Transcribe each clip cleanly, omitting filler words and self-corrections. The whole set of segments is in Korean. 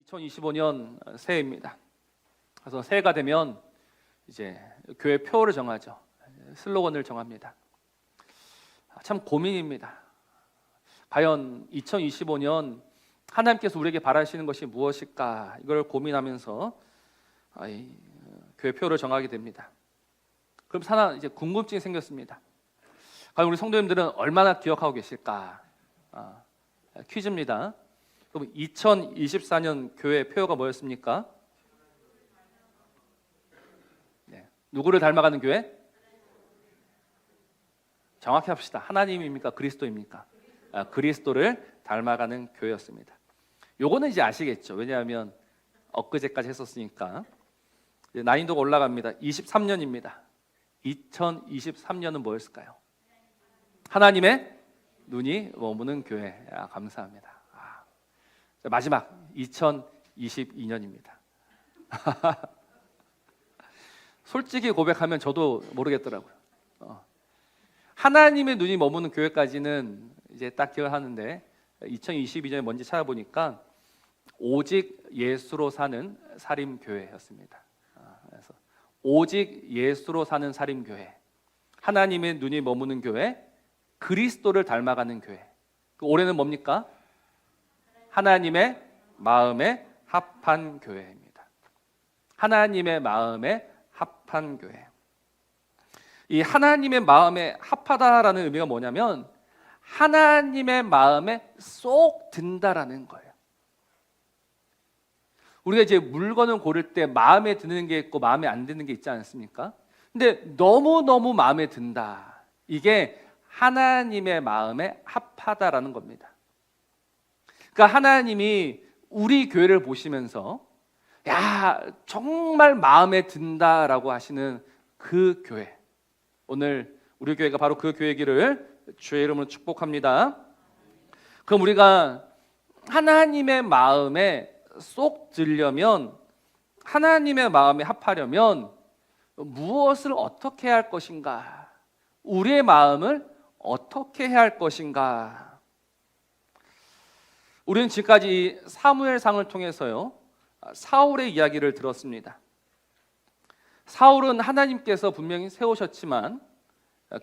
2025년 새해입니다. 그래서 새해가 되면 이제 교회 표어를 정하죠. 슬로건을 정합니다. 참 고민입니다. 과연 2025년 하나님께서 우리에게 바라시는 것이 무엇일까? 이걸 고민하면서 교회 표어를 정하게 됩니다. 그럼 하나 이제 궁금증이 생겼습니다. 과연 우리 성도님들은 얼마나 기억하고 계실까? 퀴즈입니다. 그럼 2024년 교회 표어가 뭐였습니까? 네. 누구를 닮아가는 교회? 정확히 합시다. 하나님입니까? 그리스도입니까? 그리스도를 닮아가는 교회였습니다. 요거는 이제 아시겠죠? 왜냐하면 엊그제까지 했었으니까. 난이도가 올라갑니다. 23년입니다. 2023년은 뭐였을까요? 하나님의 눈이 머무는 교회. 감사합니다. 마지막 2022년입니다. 솔직히 고백하면 저도 모르겠더라고요. 하나님의 눈이 머무는 교회까지는 이제 딱 기억을 하는데 2022년에 뭔지 찾아보니까 오직 예수로 사는 사림교회였습니다. 그래서 오직 예수로 사는 사림교회, 하나님의 눈이 머무는 교회, 그리스도를 닮아가는 교회. 올해는 뭡니까? 하나님의 마음에 합한 교회입니다. 하나님의 마음에 합한 교회. 이 하나님의 마음에 합하다라는 의미가 뭐냐면 하나님의 마음에 쏙 든다라는 거예요. 우리가 이제 물건을 고를 때 마음에 드는 게 있고 마음에 안 드는 게 있지 않습니까? 근데 너무너무 마음에 든다. 이게 하나님의 마음에 합하다라는 겁니다. 그러니까 하나님이 우리 교회를 보시면서 야, 정말 마음에 든다라고 하시는 그 교회. 오늘 우리 교회가 바로 그 교회이기를 주의 이름으로 축복합니다. 그럼 우리가 하나님의 마음에 쏙 들려면, 하나님의 마음에 합하려면 무엇을 어떻게 해야 할 것인가? 우리의 마음을 어떻게 해야 할 것인가? 우리는 지금까지 사무엘상을 통해서요, 사울의 이야기를 들었습니다. 사울은 하나님께서 분명히 세우셨지만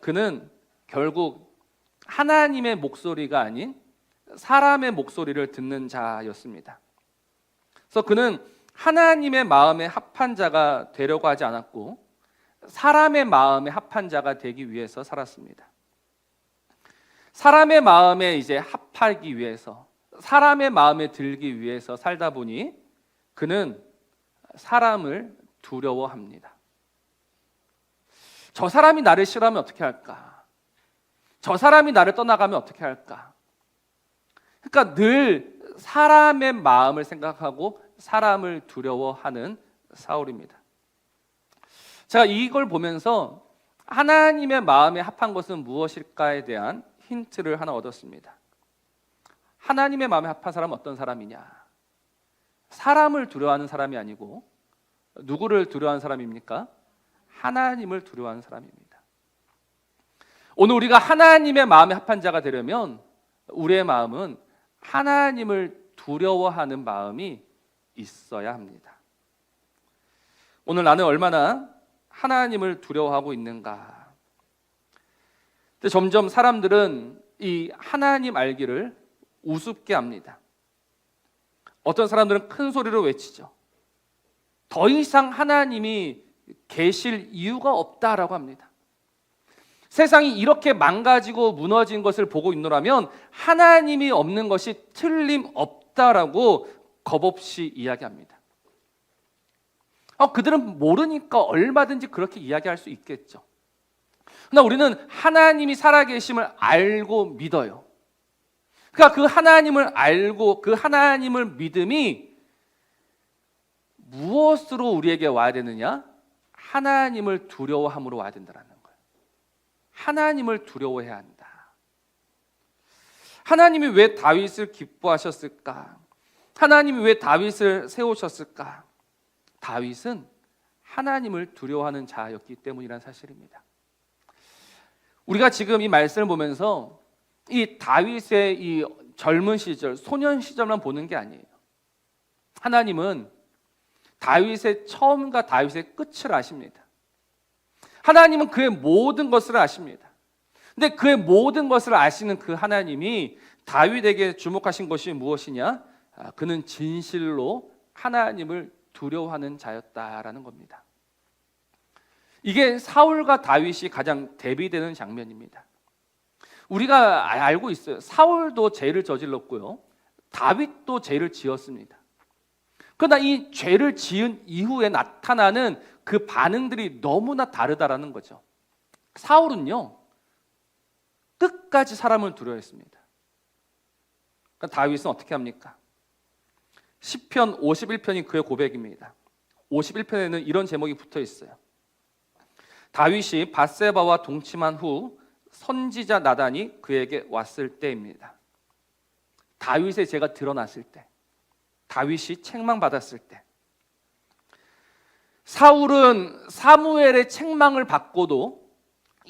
그는 결국 하나님의 목소리가 아닌 사람의 목소리를 듣는 자였습니다. 그래서 그는 하나님의 마음에 합한 자가 되려고 하지 않았고 사람의 마음에 합한 자가 되기 위해서 살았습니다. 사람의 마음에 이제 합하기 위해서, 사람의 마음에 들기 위해서 살다 보니 그는 사람을 두려워합니다. 저 사람이 나를 싫어하면 어떻게 할까? 저 사람이 나를 떠나가면 어떻게 할까? 그러니까 늘 사람의 마음을 생각하고 사람을 두려워하는 사울입니다. 제가 이걸 보면서 하나님의 마음에 합한 것은 무엇일까에 대한 힌트를 하나 얻었습니다. 하나님의 마음에 합한 사람은 어떤 사람이냐? 사람을 두려워하는 사람이 아니고 누구를 두려워하는 사람입니까? 하나님을 두려워하는 사람입니다. 오늘 우리가 하나님의 마음에 합한 자가 되려면 우리의 마음은 하나님을 두려워하는 마음이 있어야 합니다. 오늘 나는 얼마나 하나님을 두려워하고 있는가? 근데 점점 사람들은 이 하나님 알기를 우습게 합니다. 어떤 사람들은 큰 소리로 외치죠. 더 이상 하나님이 계실 이유가 없다라고 합니다. 세상이 이렇게 망가지고 무너진 것을 보고 있노라면 하나님이 없는 것이 틀림없다라고 겁없이 이야기합니다. 그들은 모르니까 얼마든지 그렇게 이야기할 수 있겠죠. 그러나 우리는 하나님이 살아계심을 알고 믿어요. 그러니까 그 하나님을 알고 그 하나님을 믿음이 무엇으로 우리에게 와야 되느냐? 하나님을 두려워함으로 와야 된다는 거예요. 하나님을 두려워해야 한다. 하나님이 왜 다윗을 기뻐하셨을까? 하나님이 왜 다윗을 세우셨을까? 다윗은 하나님을 두려워하는 자였기 때문이라는 사실입니다. 우리가 지금 이 말씀을 보면서 이 다윗의 이 젊은 시절, 소년 시절만 보는 게 아니에요. 하나님은 다윗의 처음과 다윗의 끝을 아십니다. 하나님은 그의 모든 것을 아십니다. 근데 그의 모든 것을 아시는 그 하나님이 다윗에게 주목하신 것이 무엇이냐? 그는 진실로 하나님을 두려워하는 자였다라는 겁니다. 이게 사울과 다윗이 가장 대비되는 장면입니다. 우리가 알고 있어요. 사울도 죄를 저질렀고요, 다윗도 죄를 지었습니다. 그러나 이 죄를 지은 이후에 나타나는 그 반응들이 너무나 다르다라는 거죠. 사울은요, 끝까지 사람을 두려워했습니다. 그러니까 다윗은 어떻게 합니까? 시편 51편이 그의 고백입니다. 51편에는 이런 제목이 붙어 있어요. 다윗이 밧세바와 동침한 후 선지자 나단이 그에게 왔을 때입니다. 다윗의 죄가 드러났을 때, 다윗이 책망받았을 때. 사울은 사무엘의 책망을 받고도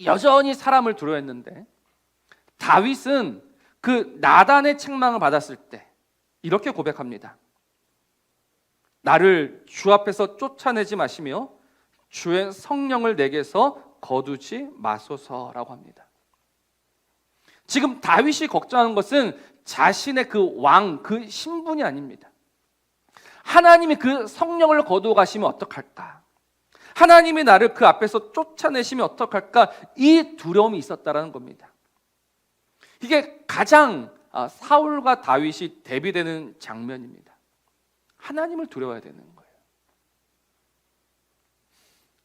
여전히 사람을 두려워했는데, 다윗은 그 나단의 책망을 받았을 때 이렇게 고백합니다. 나를 주 앞에서 쫓아내지 마시며 주의 성령을 내게서 거두지 마소서라고 합니다. 지금 다윗이 걱정하는 것은 자신의 그 왕, 그 신분이 아닙니다. 하나님이 그 성령을 거두어 가시면 어떡할까? 하나님이 나를 그 앞에서 쫓아내시면 어떡할까? 이 두려움이 있었다라는 겁니다. 이게 가장 사울과 다윗이 대비되는 장면입니다. 하나님을 두려워해야 되는 거예요.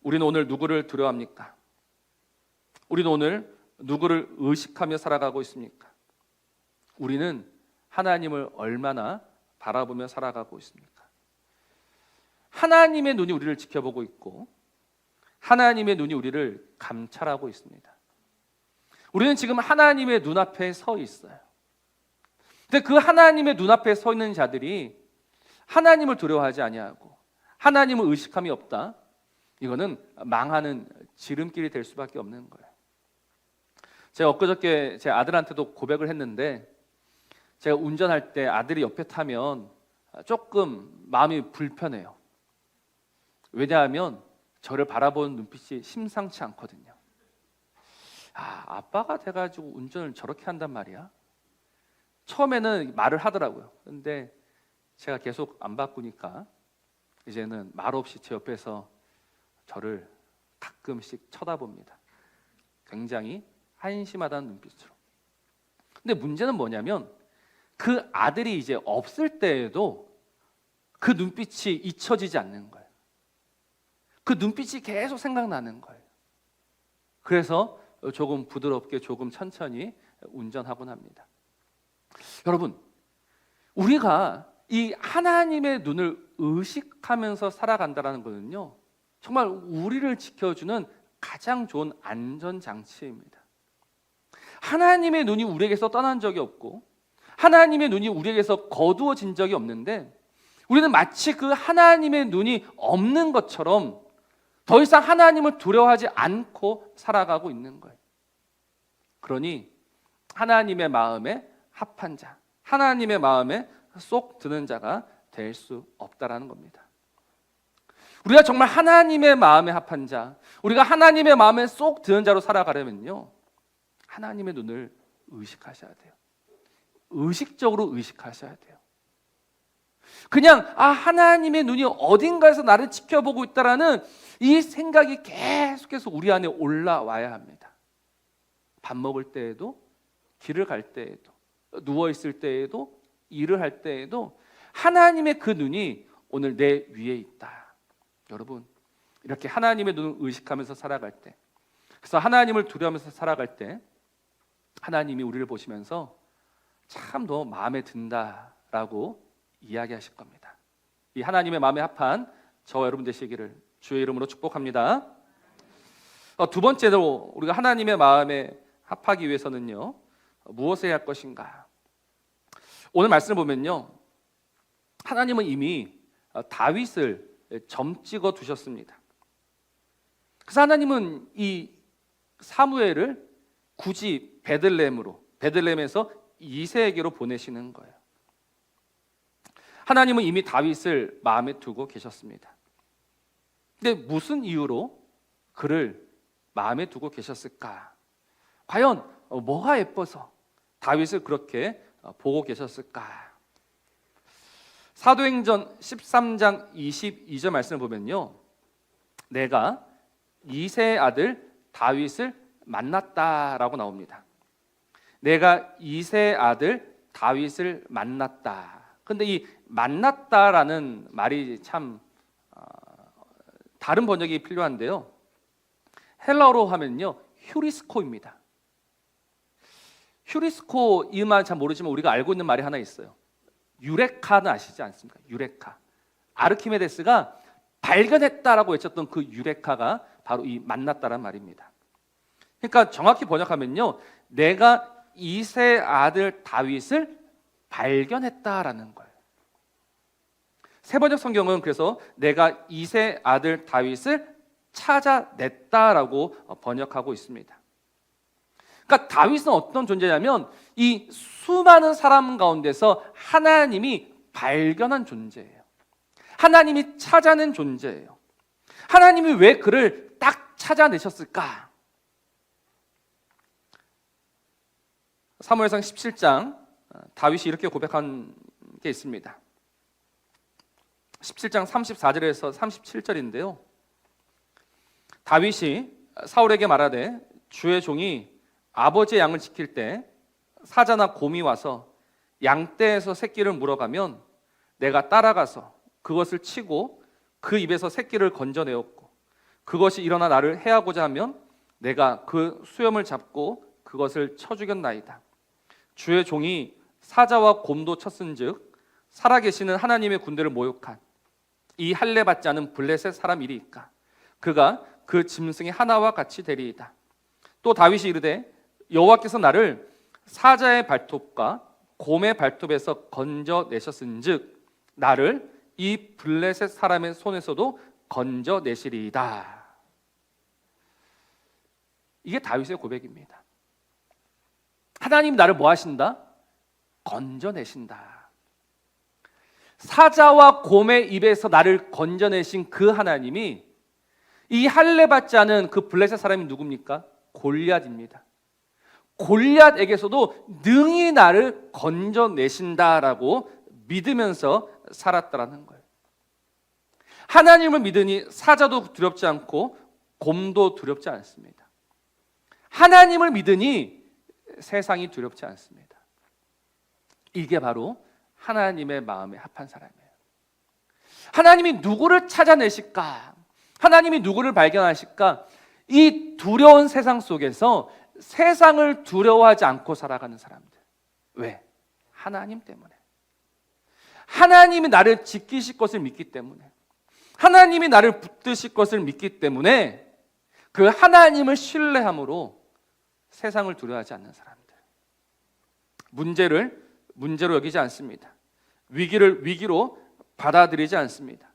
우리는 오늘 누구를 두려워합니까? 우리는 오늘 누구를 의식하며 살아가고 있습니까? 우리는 하나님을 얼마나 바라보며 살아가고 있습니까? 하나님의 눈이 우리를 지켜보고 있고 하나님의 눈이 우리를 감찰하고 있습니다. 우리는 지금 하나님의 눈앞에 서 있어요. 근데 그 하나님의 눈앞에 서 있는 자들이 하나님을 두려워하지 아니하고 하나님을 의식함이 없다, 이거는 망하는 지름길이 될 수밖에 없는 거예요. 제가 엊그저께 제 아들한테도 고백을 했는데, 제가 운전할 때 아들이 옆에 타면 조금 마음이 불편해요. 왜냐하면 저를 바라보는 눈빛이 심상치 않거든요. 아빠가 돼가지고 운전을 저렇게 한단 말이야? 처음에는 말을 하더라고요. 근데 제가 계속 안 바꾸니까 이제는 말 없이 제 옆에서 저를 가끔씩 쳐다봅니다. 굉장히 한심하다는 눈빛으로. 근데 문제는 뭐냐면 그 아들이 이제 없을 때에도 그 눈빛이 잊혀지지 않는 거예요. 그 눈빛이 계속 생각나는 거예요. 그래서 조금 부드럽게, 조금 천천히 운전하곤 합니다. 여러분, 우리가 이 하나님의 눈을 의식하면서 살아간다는 것은요, 정말 우리를 지켜주는 가장 좋은 안전장치입니다. 하나님의 눈이 우리에게서 떠난 적이 없고 하나님의 눈이 우리에게서 거두어진 적이 없는데, 우리는 마치 그 하나님의 눈이 없는 것처럼 더 이상 하나님을 두려워하지 않고 살아가고 있는 거예요. 그러니 하나님의 마음에 합한 자, 하나님의 마음에 쏙 드는 자가 될 수 없다라는 겁니다. 우리가 정말 하나님의 마음에 합한 자, 우리가 하나님의 마음에 쏙 드는 자로 살아가려면요, 하나님의 눈을 의식하셔야 돼요. 의식적으로 의식하셔야 돼요. 그냥 하나님의 눈이 어딘가에서 나를 지켜보고 있다라는 이 생각이 계속해서 우리 안에 올라와야 합니다. 밥 먹을 때에도, 길을 갈 때에도, 누워있을 때에도, 일을 할 때에도 하나님의 그 눈이 오늘 내 위에 있다. 여러분, 이렇게 하나님의 눈을 의식하면서 살아갈 때, 그래서 하나님을 두려워하면서 살아갈 때 하나님이 우리를 보시면서 참 너 마음에 든다라고 이야기하실 겁니다. 이 하나님의 마음에 합한 저와 여러분 되시기를 주의 이름으로 축복합니다. 두 번째로 우리가 하나님의 마음에 합하기 위해서는요, 무엇을 해야 할 것인가? 오늘 말씀을 보면요, 하나님은 이미 다윗을 점 찍어 두셨습니다. 그래서 하나님은 이 사무엘을 굳이 베들레헴에서 이새에게로 보내시는 거예요. 하나님은 이미 다윗을 마음에 두고 계셨습니다. 근데 무슨 이유로 그를 마음에 두고 계셨을까? 과연 뭐가 예뻐서 다윗을 그렇게 보고 계셨을까? 사도행전 13장 22절 말씀을 보면요, 내가 이새의 아들 다윗을 만났다라고 나옵니다. 내가 이새의 아들 다윗을 만났다. 근데 이 만났다라는 말이 참 다른 번역이 필요한데요, 헬라어로 하면요 휴리스코입니다. 휴리스코 이 말 잘 모르지만 우리가 알고 있는 말이 하나 있어요. 유레카는 아시지 않습니까? 유레카. 아르키메데스가 발견했다라고 외쳤던 그 유레카가 바로 이 만났다란 말입니다. 그러니까 정확히 번역하면요, 내가 이새의 아들 다윗을 발견했다라는 거예요. 세번역 성경은 그래서 내가 이새의 아들 다윗을 찾아냈다라고 번역하고 있습니다. 그러니까 다윗은 어떤 존재냐면 이 수많은 사람 가운데서 하나님이 발견한 존재예요. 하나님이 찾아낸 존재예요. 하나님이 왜 그를 딱 찾아내셨을까? 사무엘상 17장 다윗이 이렇게 고백한 게 있습니다. 17장 34절에서 37절인데요. 다윗이 사울에게 말하되 주의 종이 아버지의 양을 지킬 때 사자나 곰이 와서 양떼에서 새끼를 물어가면 내가 따라가서 그것을 치고 그 입에서 새끼를 건져내었고 그것이 일어나 나를 해하고자 하면 내가 그 수염을 잡고 그것을 쳐 죽였나이다. 주의 종이 사자와 곰도 쳤은즉 살아계시는 하나님의 군대를 모욕한 이 할례 받지 않은 블레셋 사람이리이까 그가 그 짐승의 하나와 같이 되리이다. 또 다윗이 이르되 여호와께서 나를 사자의 발톱과 곰의 발톱에서 건져내셨은즉 나를 이 블레셋 사람의 손에서도 건져내시리이다. 이게 다윗의 고백입니다. 하나님 나를 뭐 하신다? 건져내신다. 사자와 곰의 입에서 나를 건져내신 그 하나님이 이 할례 받지 않은 그 블레셋 사람이 누굽니까? 골리앗입니다. 골리앗에게서도 능히 나를 건져내신다라고 믿으면서 살았다라는 거예요. 하나님을 믿으니 사자도 두렵지 않고 곰도 두렵지 않습니다. 하나님을 믿으니 세상이 두렵지 않습니다. 이게 바로 하나님의 마음에 합한 사람이에요. 하나님이 누구를 찾아내실까? 하나님이 누구를 발견하실까? 이 두려운 세상 속에서 세상을 두려워하지 않고 살아가는 사람들. 왜? 하나님 때문에. 하나님이 나를 지키실 것을 믿기 때문에, 하나님이 나를 붙드실 것을 믿기 때문에 그 하나님을 신뢰함으로 세상을 두려워하지 않는 사람들. 문제를 문제로 여기지 않습니다. 위기를 위기로 받아들이지 않습니다.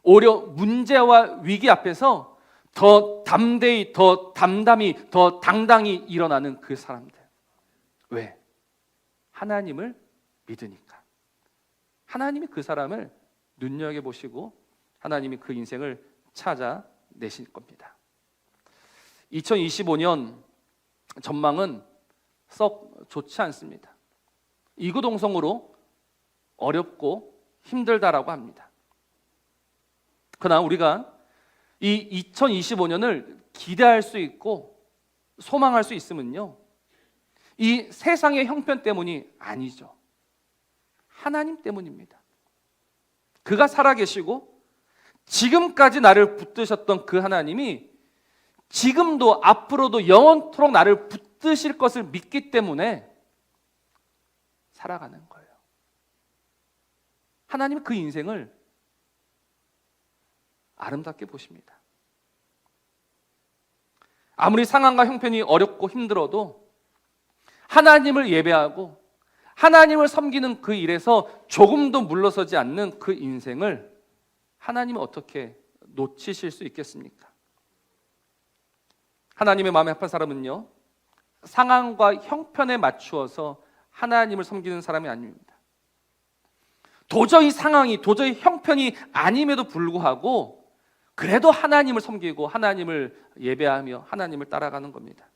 오히려 문제와 위기 앞에서 더 담대히, 더 담담히, 더 당당히 일어나는 그 사람들. 왜? 하나님을 믿으니까. 하나님이 그 사람을 눈여겨보시고 하나님이 그 인생을 찾아내실 겁니다. 2025년 전망은 썩 좋지 않습니다. 이구동성으로 어렵고 힘들다라고 합니다. 그러나 우리가 이 2025년을 기대할 수 있고 소망할 수 있으면요, 이 세상의 형편 때문이 아니죠. 하나님 때문입니다. 그가 살아계시고 지금까지 나를 붙드셨던 그 하나님이 지금도 앞으로도 영원토록 나를 붙드실 것을 믿기 때문에 살아가는 거예요. 하나님은 그 인생을 아름답게 보십니다. 아무리 상황과 형편이 어렵고 힘들어도 하나님을 예배하고 하나님을 섬기는 그 일에서 조금도 물러서지 않는 그 인생을 하나님은 어떻게 놓치실 수 있겠습니까? 하나님의 마음에 합한 사람은요, 상황과 형편에 맞추어서 하나님을 섬기는 사람이 아닙니다. 도저히 상황이, 도저히 형편이 아님에도 불구하고 그래도 하나님을 섬기고 하나님을 예배하며 하나님을 따라가는 겁니다.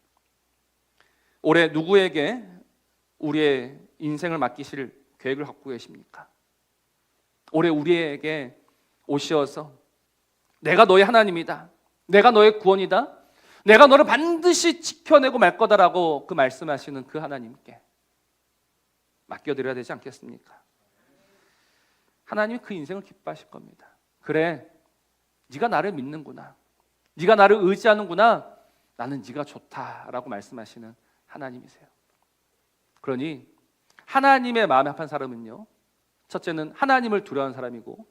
올해 누구에게 우리의 인생을 맡기실 계획을 갖고 계십니까? 올해 우리에게 오시어서 내가 너의 하나님이다, 내가 너의 구원이다, 내가 너를 반드시 지켜내고 말 거다라고 그 말씀하시는 그 하나님께 맡겨드려야 되지 않겠습니까? 하나님이 그 인생을 기뻐하실 겁니다. 그래, 네가 나를 믿는구나, 네가 나를 의지하는구나, 나는 네가 좋다라고 말씀하시는 하나님이세요. 그러니 하나님의 마음에 합한 사람은요, 첫째는 하나님을 두려워하는 사람이고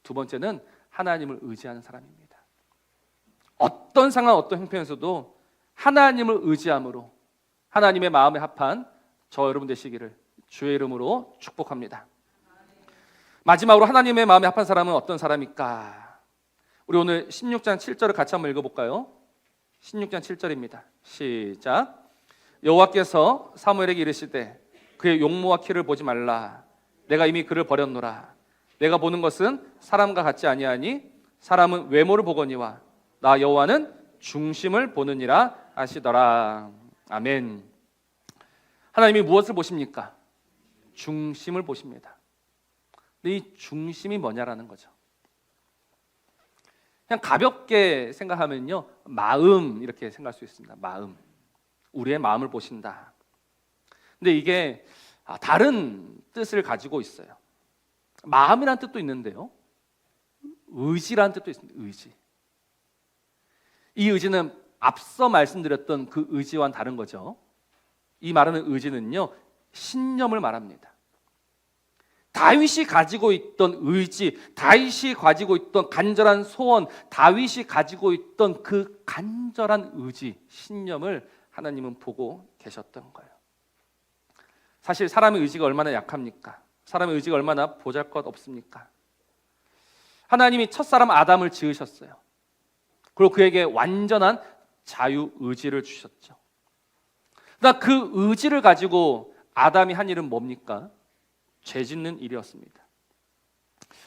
두 번째는 하나님을 의지하는 사람입니다. 어떤 상황, 어떤 형편에서도 하나님을 의지함으로 하나님의 마음에 합한 저 여러분 되시기를 주의 이름으로 축복합니다. 마지막으로 하나님의 마음에 합한 사람은 어떤 사람일까? 우리 오늘 16장 7절을 같이 한번 읽어볼까요? 16장 7절입니다. 시작. 여호와께서 사무엘에게 이르시되 그의 용모와 키를 보지 말라. 내가 이미 그를 버렸노라. 내가 보는 것은 사람과 같지 아니하니 사람은 외모를 보거니와 나 여호와는 중심을 보느니라 하시더라. 아멘. 하나님이 무엇을 보십니까? 중심을 보십니다. 근데 이 중심이 뭐냐라는 거죠. 그냥 가볍게 생각하면요, 마음 이렇게 생각할 수 있습니다. 마음, 우리의 마음을 보신다. 근데 이게 다른 뜻을 가지고 있어요. 마음이라는 뜻도 있는데요, 의지라는 뜻도 있습니다. 의지. 이 의지는 앞서 말씀드렸던 그 의지와는 다른 거죠. 이 말하는 의지는요, 신념을 말합니다. 다윗이 가지고 있던 의지, 다윗이 가지고 있던 간절한 소원, 다윗이 가지고 있던 그 간절한 의지, 신념을 하나님은 보고 계셨던 거예요. 사실 사람의 의지가 얼마나 약합니까? 사람의 의지가 얼마나 보잘것없습니까? 하나님이 첫사람 아담을 지으셨어요. 그리고 그에게 완전한 자유의지를 주셨죠. 그러나 그 의지를 가지고 아담이 한 일은 뭡니까? 죄 짓는 일이었습니다.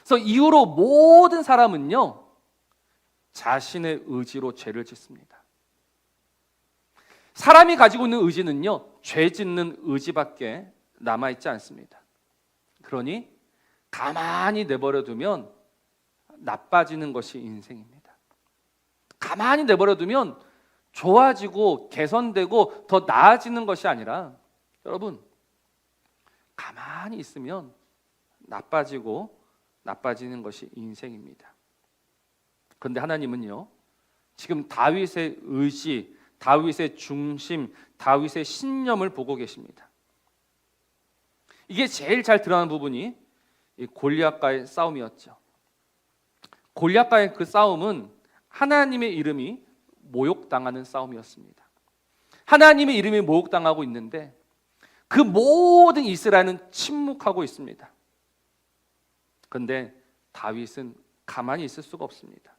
그래서 이후로 모든 사람은요, 자신의 의지로 죄를 짓습니다. 사람이 가지고 있는 의지는요, 죄 짓는 의지밖에 남아있지 않습니다. 그러니 가만히 내버려 두면 나빠지는 것이 인생입니다. 가만히 내버려 두면 좋아지고 개선되고 더 나아지는 것이 아니라, 여러분, 가만히 있으면 나빠지고 나빠지는 것이 인생입니다. 그런데 하나님은요, 지금 다윗의 의지, 다윗의 중심, 다윗의 신념을 보고 계십니다. 이게 제일 잘 드러나는 부분이 이 골리앗과의 싸움이었죠. 골리앗과의 그 싸움은 하나님의 이름이 모욕당하는 싸움이었습니다. 하나님의 이름이 모욕당하고 있는데 그 모든 이스라엘은 침묵하고 있습니다. 그런데 다윗은 가만히 있을 수가 없습니다.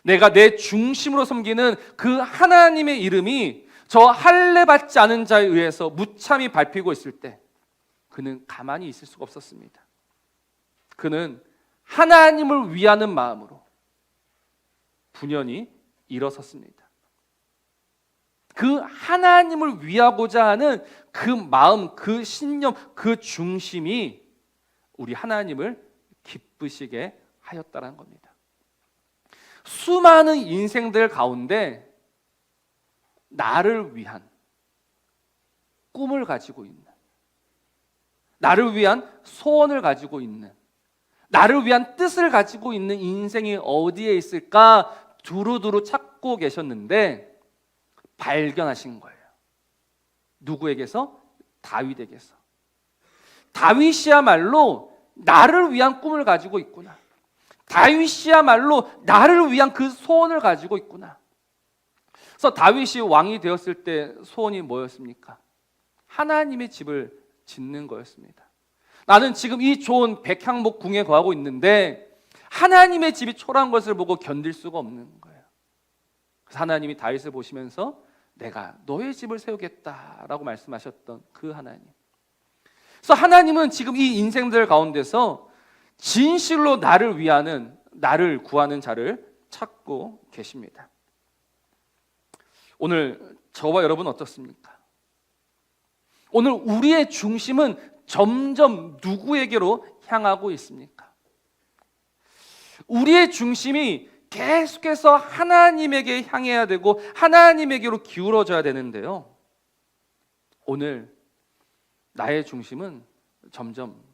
내가 내 중심으로 섬기는 그 하나님의 이름이 저 할례 받지 않은 자에 의해서 무참히 밟히고 있을 때 그는 가만히 있을 수가 없었습니다. 그는 하나님을 위하는 마음으로 분연히 일어섰습니다. 그 하나님을 위하고자 하는 그 마음, 그 신념, 그 중심이 우리 하나님을 기쁘시게 하였다는 겁니다. 수많은 인생들 가운데 나를 위한 꿈을 가지고 있는, 나를 위한 소원을 가지고 있는, 나를 위한 뜻을 가지고 있는 인생이 어디에 있을까 두루두루 찾고 계셨는데 발견하신 거예요. 누구에게서? 다윗에게서. 다윗이야말로 나를 위한 꿈을 가지고 있구나. 다윗이야말로 나를 위한 그 소원을 가지고 있구나. 그래서 다윗이 왕이 되었을 때 소원이 뭐였습니까? 하나님의 집을 짓는 거였습니다. 나는 지금 이 좋은 백향목 궁에 거하고 있는데 하나님의 집이 초라한 것을 보고 견딜 수가 없는 거예요. 그래서 하나님이 다윗을 보시면서 내가 너의 집을 세우겠다라고 말씀하셨던 그 하나님. 그래서 하나님은 지금 이 인생들 가운데서 진실로 나를 위하는, 나를 구하는 자를 찾고 계십니다. 오늘 저와 여러분 어떻습니까? 오늘 우리의 중심은 점점 누구에게로 향하고 있습니까? 우리의 중심이 계속해서 하나님에게 향해야 되고 하나님에게로 기울어져야 되는데요, 오늘 나의 중심은 점점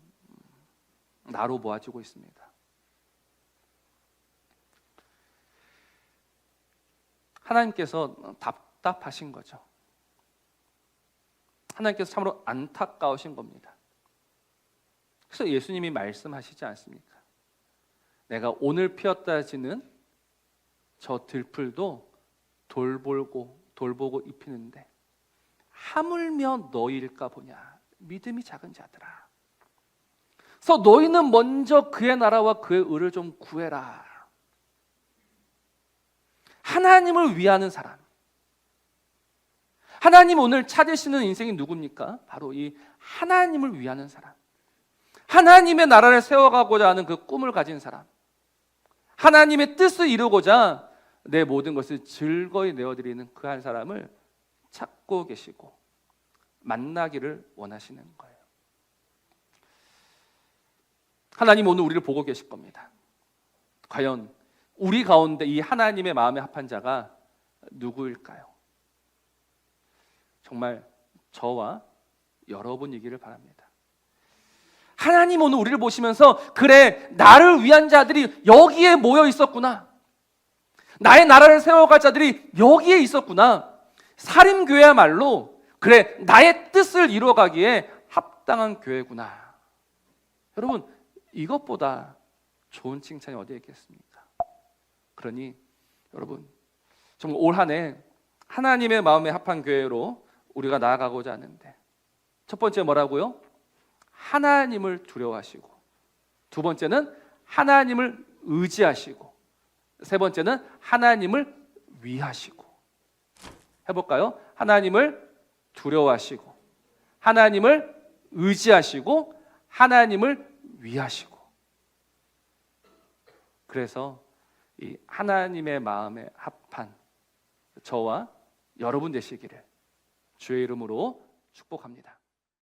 나로 모아지고 있습니다. 하나님께서 답답하신 거죠. 하나님께서 참으로 안타까우신 겁니다. 그래서 예수님이 말씀하시지 않습니까? 내가 오늘 피었다 지는 저 들풀도 돌보고 입히는데 하물며 너희일까 보냐, 믿음이 작은 자들아. 그래서 너희는 먼저 그의 나라와 그의 의를 좀 구해라. 하나님을 위하는 사람, 하나님 오늘 찾으시는 인생이 누굽니까? 바로 이 하나님을 위하는 사람, 하나님의 나라를 세워가고자 하는 그 꿈을 가진 사람, 하나님의 뜻을 이루고자 내 모든 것을 즐거이 내어드리는 그 한 사람을 찾고 계시고 만나기를 원하시는 거예요. 하나님 오늘 우리를 보고 계실 겁니다. 과연 우리 가운데 이 하나님의 마음에 합한 자가 누구일까요? 정말 저와 여러분이기를 바랍니다. 하나님 오늘 우리를 보시면서 그래, 나를 위한 자들이 여기에 모여 있었구나, 나의 나라를 세워갈 자들이 여기에 있었구나, 사림교회야말로 그래, 나의 뜻을 이루어가기에 합당한 교회구나. 여러분, 이것보다 좋은 칭찬이 어디에 있겠습니까? 그러니 여러분, 정말 올 한 해 하나님의 마음에 합한 교회로 우리가 나아가고자 하는데, 첫 번째 뭐라고요? 하나님을 두려워하시고, 두 번째는 하나님을 의지하시고, 세 번째는 하나님을 위하시고. 해볼까요? 하나님을 두려워하시고, 하나님을 의지하시고, 하나님을 위하시고. 그래서 이 하나님의 마음에 합한 저와 여러분 되시기를 주의 이름으로 축복합니다.